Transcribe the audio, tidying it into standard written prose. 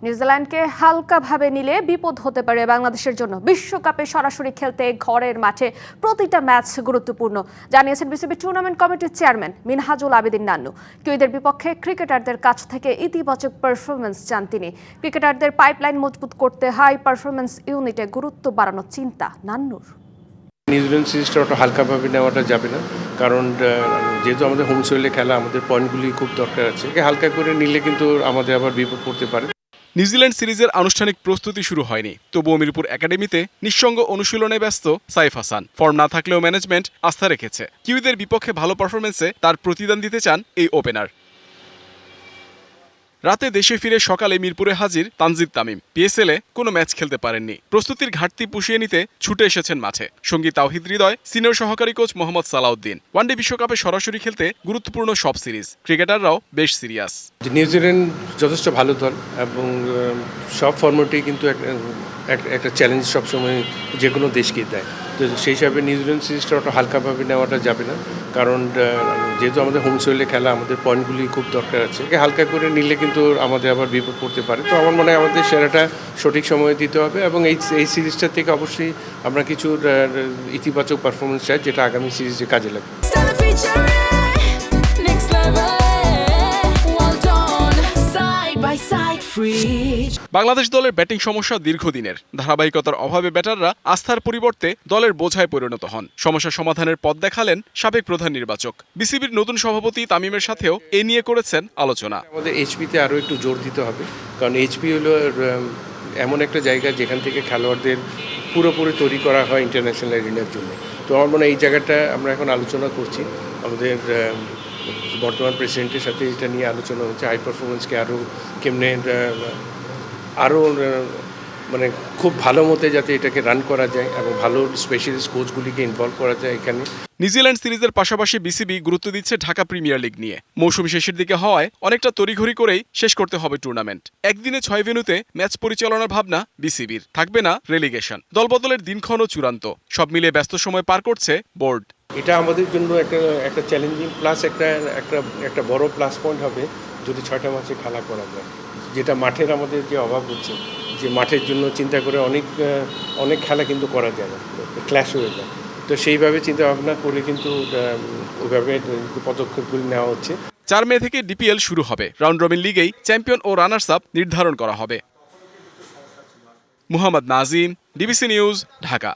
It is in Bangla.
নিউজিল্যান্ডকে হালকাভাবে নিলে বিপদ হতে পারে বাংলাদেশের জন্য। বিশ্বকাপে সরাসরি খেলতে ঘরের মাঠে প্রতিটা ম্যাচ গুরুত্বপূর্ণ, জানিয়েছেন বিসিবি টুর্নামেন্ট কমিটির চেয়ারম্যান মিনহাজুল আবেদিন নান্নু। কিউইদের বিপক্ষে ক্রিকেটারদের কাছ থেকে ইতিবাচক পারফরমেন্স চান তিনি। ক্রিকেটারদের পাইপলাইন মজবুত করতে হাই পারফরমেন্স ইউনিটে গুরুত্ব বাড়ানোর চিন্তা নান্নুর। নিউজিল্যান্ড সিরিজটা ওটা হালকাভাবে নেওয়াটা যাবে না, কারণ যেহেতু আমাদের হোম সয়েলে খেলা, আমাদের পয়েন্টগুলি খুব দরকার আছে। হালকা করে নিলে কিন্তু আমাদের আবার বিপদ পড়তে পারে। নিউজিল্যান্ড সিরিজের আনুষ্ঠানিক প্রস্তুতি শুরু হয়নি, তবুও মিরপুর একাডেমিতে নিঃসঙ্গ অনুশীলনে ব্যস্ত সাইফ হাসান। ফর্ম না থাকলেও ম্যানেজমেন্ট আস্থা রেখেছে। কিউইদের বিপক্ষে ভালো পারফরমেন্সে তার প্রতিদান দিতে চান এই ওপেনার। রাতে দেশে ফিরে সকালে মিরপুরে হাজির তানজিদ তামিম। পিএসএলে কোনো ম্যাচ খেলতে পারেননি, প্রস্তুতির ঘাটতি পুষিয়ে নিতে ছুটে এসেছেন মাঠে। সঙ্গী তাওহিদ হৃদয়, সিনিয়র সহকারী কোচ মোহাম্মদ সালাউদ্দিন। ওয়ানডে বিশ্বকাপে সরাসরি খেলতে গুরুত্বপূর্ণ সব সিরিজ, ক্রিকেটাররাও বেশ সিরিয়াস। নিউজিল্যান্ড যথেষ্ট ভালো দল এবং সব ফর্মেটেই কিন্তু একটা চ্যালেঞ্জ সবসময় যে কোনো দেশকে দেয়। তো সেই হিসাবে নিউজিল্যান্ড সিরিজটা ওটা হালকাভাবে নেওয়াটা যাবে না, কারণ যেহেতু আমাদের হোম সয়েলে খেলা, আমাদের পয়েন্টগুলি খুব দরকার আছে। হালকা করে নিলে কিন্তু আমাদের আবার বিপদ পড়তে পারে। তো আমার মনে হয় আমাদের সেরাটা সঠিক সময়ে দিতে হবে এবং এই সিরিজটা থেকে অবশ্যই আমরা কিছু ইতিবাচক পারফরমেন্স চাই, যেটা আগামী সিরিজে কাজে লাগবে। বাংলাদেশ দলের ব্যাটিং সমস্যা দীর্ঘদিনের। ধারাবাহিকতার অভাবে ব্যাটাররা আস্থার পরিবর্তে দলের বোঝায় পরিণত হন। সমস্যা সমাধানের পথ দেখালেন সাবেক প্রধান নির্বাচক। বিসিবির নতুন সভাপতি তামিমের সাথেও এ নিয়ে করেছেন আলোচনা। আমাদের এইচপিতে আরও একটু জোর দিতে হবে, কারণ এইচপি হলো এমন একটা জায়গা যেখান থেকে খেলোয়াড়দের পুরোপুরি তৈরি করা হয় ইন্টারন্যাশনাল এরিনার জন্য। তো আমার মনে হয় এই জায়গাটা আমরা এখন আলোচনা করছি। আমাদের বর্তমান প্রেসিডেন্টের সাথে এটা নিয়ে আলোচনা হচ্ছে, হাই পারফরমেন্সকে আরও কেমনে আরও মানে খুব ভালো মতে যাতে এটাকে রান করা যায় এবং ভালো স্পেশালিস্ট কোচগুলিকে ইনভলভ করা যায় এখানে। নিউজিল্যান্ড সিরিজের পাশাপাশি বিসিবি গুরুত্ব দিচ্ছে ঢাকা প্রিমিয়ার লিগ নিয়ে। মৌসুম শেষের দিকে হওয়ায় অনেকটা তড়িঘড়ি করেই শেষ করতে হবে টুর্নামেন্ট। একদিনে 6 ভেন্যুতে ম্যাচ পরিচালনার ভাবনা বিসিবির। থাকবে না রেলিগেশন। দলবদলের দিনক্ষণও চূড়ান্ত। সব মিলিয়ে ব্যস্ত সময় পার করছে বোর্ড। এটা আমাদের জন্য একটা চ্যালেঞ্জিং প্লাস একটা বড় প্লাস পয়েন্ট হবে যদি 6টা ম্যাচে খেলা করা যায়, যেটা মাঠের আমাদের যে অভাব হচ্ছে, যে মাঠের জন্য চিন্তা করে অনেক খেলা কিন্তু করা যায় না, ক্ল্যাশ হয়ে যায়। তো সেইভাবে চিন্তা ভাবনা করে কিন্তু ওইভাবে পদক্ষেপগুলি নেওয়া হচ্ছে। 4 মে থেকে ডিপিএল শুরু হবে। রাউন্ড রবিন লিগেই চ্যাম্পিয়ন ও রানার্স আপ নির্ধারণ করা হবে। Muhammad Nazim, DBC news, Dhaka.